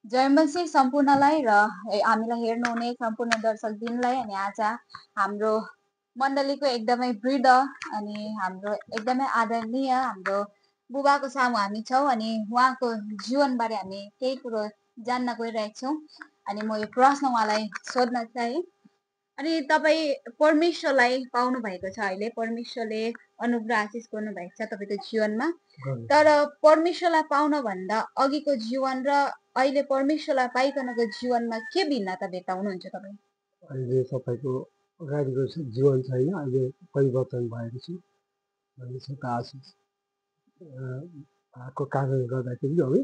जयमसी सम्पूर्णलाई र हामीलाई हेर्नुहुने सम्पूर्ण दर्शकवृन्दलाई अनि आज हाम्रो मण्डलीको एकदमै वृद्ध अनि हाम्रो एकदमै आदरणीय हाम्रो बुबाको सामु हामी छौँ अनि उहाँको जीवनबारे हामी केही कुरो जान्न गइरहेको छौँ। अनि म यो प्रश्न उहाँलाई सोध्न चाहे। अनि तपाईँ परमेश्वरलाई पाउनु भएको छ अहिले, परमेश्वरले अनुग्रह आशिष गर्नुभएको छ तपाईँको जीवनमा। तर परमेश्वरलाई पाउनभन्दा अघिको जीवन र अहिले परमेश्वरलाई पाइकनको जीवनमा के भिन्नता भेट्टाउनुहुन्छ तपाईँ? अहिले तपाईँको अगाडिको जीवन छैन, अहिले परिवर्तन भएको छ भन्ने छ त आशिष भएको कारणले गर्दाखेरि है।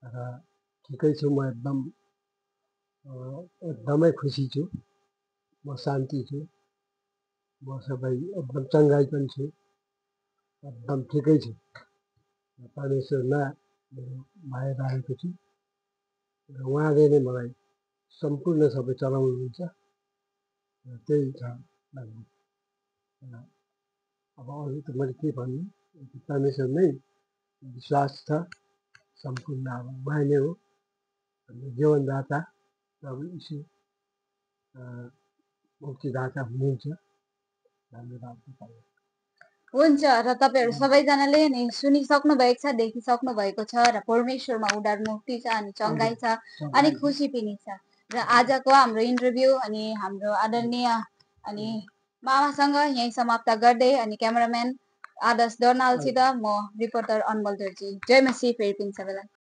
र ठिकै छु, म एकदमै खुसी छु, म शान्ति छु, म सबै एकदम चङ्गाइ पनि छु, एकदम ठिकै छु। परमेश्वरमा भएर आएको छु र उहाँले नै मलाई सम्पूर्ण सबै चलाउनुहुन्छ र त्यही छ भन्ने। अब अरू त मैले के भन्नु, परमेश्वरमै विश्वास छ सम्पूर्ण। अब उहाँ नै हो जीवनदाता, प्रभु यीशु मुक्तिदाता हुनुहुन्छ। धन्यवाद तपाईँलाई। हुन्छ र तपाईँहरू सबैजनाले नि सुनिसक्नु भएको छ, देखिसक्नु भएको छ र परमेश्वरमा उद्धार मुक्ति छ अनि चङ्गाइ छ अनि खुसी पनि छ। र आजको हाम्रो इन्टरभ्यू अनि हाम्रो आदरणीय अनि मामासँग यहीँ समाप्त गर्दै अनि क्यामेराम्यान आदर्श दर्नालसित म रिपोर्टर अनमोल दर्जी। जय मसी फेरि पनि सबैलाई।